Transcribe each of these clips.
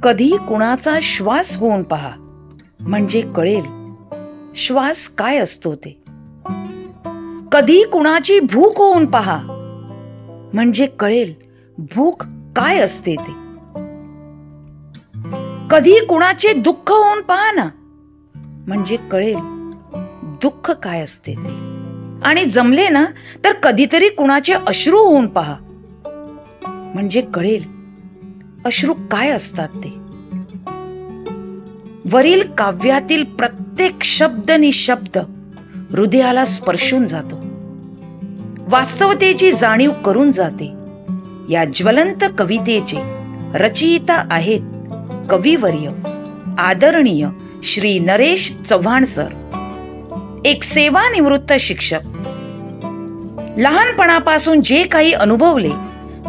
कधी कुणाचा श्वास होऊन पहा, म्हणजे कळेल श्वास काय असतो ते. कधी कुणाची भूक होऊन पहा, म्हणजे कळेल भूक काय असते ते. कधी कुणाचे दुःख होऊन पहा ना, म्हणजे कळेल दुःख काय असते ते. आणि जमले ना तर कधीतरी कुणाचे अश्रू होऊन पहा, म्हणजे कळेल अश्रू काय असतात ते. वरील काव्यातील प्रत्येक शब्द निशब्द हृदयाला स्पर्शून जातो, वास्तवतेची जाणीव करून जाते. या ज्वलंत कवितेचे रचयिता आहेत कविवर्य आदरणीय श्री नरेश चव्हाण सर, एक सेवानिवृत्त शिक्षक. लहानपणापासून जे काही अनुभवले,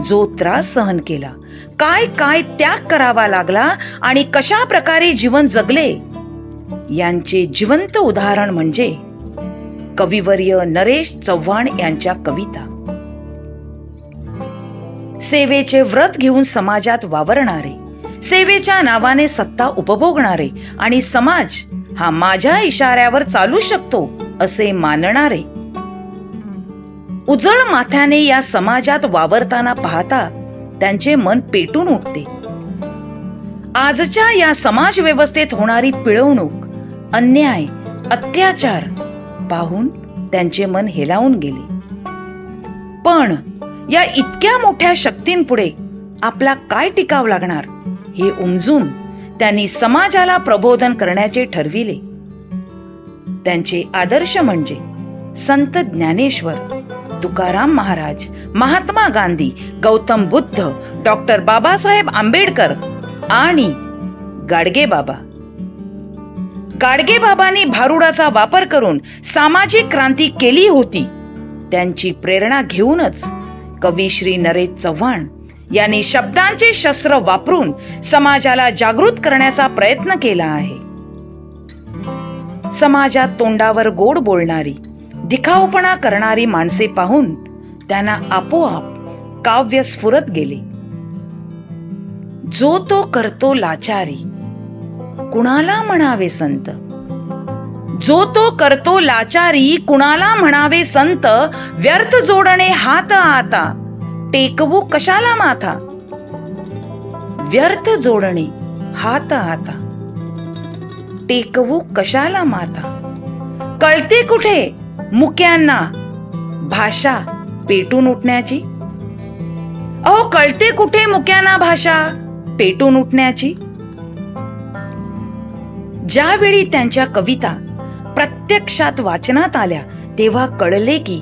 जो त्रास सहन केला, काय काय त्याग करावा लागला आणि कशा प्रकारे जीवन जगले, यांचे जिवंत उदाहरण म्हणजे कविवर्य नरेश चव्हाण यांच्या कविता. सेवेचे व्रत घेऊन समाजात वावरणारे, सेवेच्या नावाने सत्ता उपभोगणारे आणि समाज हा माझ्या इशाऱ्यावर चालू शकतो असे मानणारे. उजळ माथ्याने या समाजात वावरताना पाहता त्यांचे मन पेटून उठते. आजच्या या समाज व्यवस्थेत होणारी पिळवणूक, अन्याय, अत्याचार पाहून त्यांचे मन हेलावून गेले. पण या इतक्या मोठ्या शक्तींपुढे आपला काय टिकाव लागणार हे उमजून त्यांनी समाजाला प्रबोधन करण्याचे ठरविले. त्यांचे आदर्श म्हणजे संत ज्ञानेश्वर, तुकाराम महाराज, महात्मा गांधी, गौतम बुद्ध, डॉक्टर बाबासाहेब आंबेडकर आणि गाडगे बाबा. गाडगे बाबांनी भारुडाचा वापर करून सामाजिक क्रांती केली होती. त्यांची प्रेरणा घेऊनच कवी श्री नरेश चव्हाण यांनी शब्दांचे शस्त्र वापरून समाजाला जागृत करण्याचा प्रयत्न केला आहे. समाजात तोंडावर गोड बोलणारी, दिखाऊपणा करणारी माणसे पाहून त्यांना आपोआप काव्य स्फुरत गेले. जो तो करतो लाचारी, कुणाला म्हणावे संत. जो तो करतो लाचारी, कुणाला म्हणावे संत. व्यर्थ जोडणे हात आता, टेकवू कशाला माथा. व्यर्थ जोडणे हात आता, टेकवू कशाला माथा. कळते कुठे मुक्यांना भाषा पेटून उठण्याची. अहो कळते कुठे मुक्यांना भाषा पेटून उठण्याची. ज्यावेळी त्यांच्या कविता प्रत्यक्षात वाचनात आल्या तेव्हा कळले की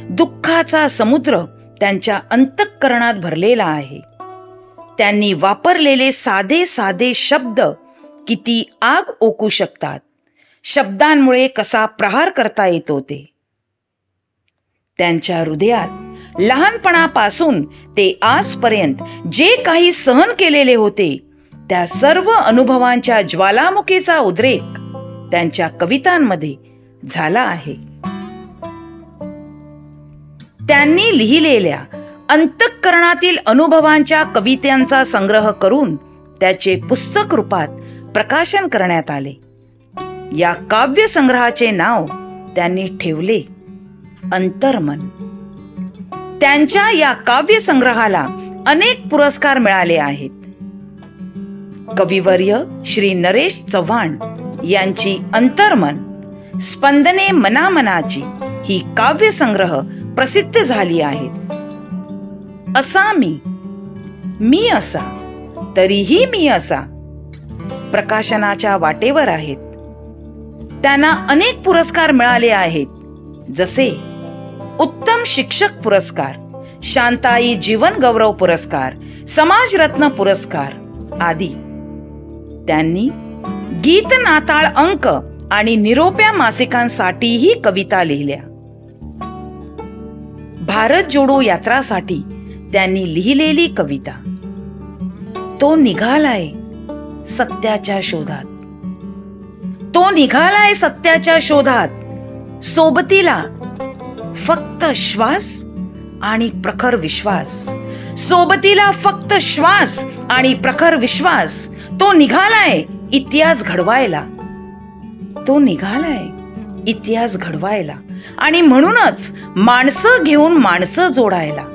दुःखाचा समुद्र त्यांच्या अंतःकरणात भरलेला आहे. त्यांनी वापरलेले साधे साधे शब्द किती आग ओकू शकतात, शब्दांमुळे कसा प्रहार करता येतो ते. त्यांच्या हृदयात लहानपणापासून ते आजपर्यंत जे काही सहन केलेले होते त्या सर्व अनुभवांच्या ज्वालामुखीचा उद्रेक त्यांच्या कवितांमध्ये झाला आहे. त्यांनी लिहिलेल्या अंतःकरणातील अनुभवांच्या कवितांचा संग्रह करून त्याचे पुस्तक रूपात प्रकाशन करण्यात आले. या काव्य संग्रहाचे नाव त्यांनी ठेवले अंतर्मन. त्यांच्या या काव्य संग्रहाला अनेक पुरस्कार मिळाले आहेत. कविवर्य श्री नरेश चव्हाण यांची अंतर्मन, स्पंदने मनामनाची ही काव्य संग्रह प्रसिद्ध झाली आहेत. असा मी असा तरीही मी असा प्रकाशनाच्या वाटेवर आहेत. त्यांना अनेक पुरस्कार मिळाले आहेत, जसे उत्तम शिक्षक पुरस्कार, शांताई जीवन गौरव पुरस्कार, समाजरत्न पुरस्कार आदी. त्यांनी गीत नाताळ अंक आणि निरोप्या मासिकांसाठीही कविता लिहिल्या. भारत जोडो यात्रासाठी त्यांनी लिहिलेली कविता तो निघालाय सत्याच्या शोधात. तो निघालाय सत्याच्या शोधात, सोबतीला फक्त श्वास आणि प्रखर विश्वास. सोबतीला फक्त श्वास आणि प्रखर विश्वास. तो निघालाय इतिहास घडवायला. तो निघालाय इतिहास घडवायला. आणि म्हणूनच माणसं घेऊन माणसं जोडायला.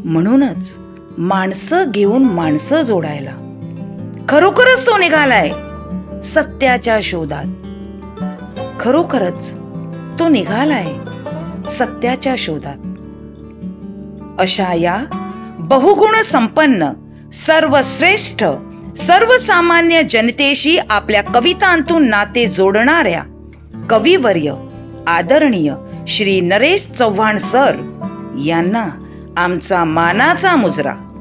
म्हणूनच माणसं घेऊन माणसं जोडायला. खरोखरच तो निघालाय सत्याच्या शोधात. खरोखरच तो निघालाय सत्याच्या शोधात. अशा या बहुगुण संपन्न, सर्वश्रेष्ठ, सर्वसामान्य जनतेशी आपल्या कवितांतून नाते जोडणाऱ्या कविवर्य आदरणीय श्री नरेश चव्हाण सर यांना आमचा मानाचा मुजरा.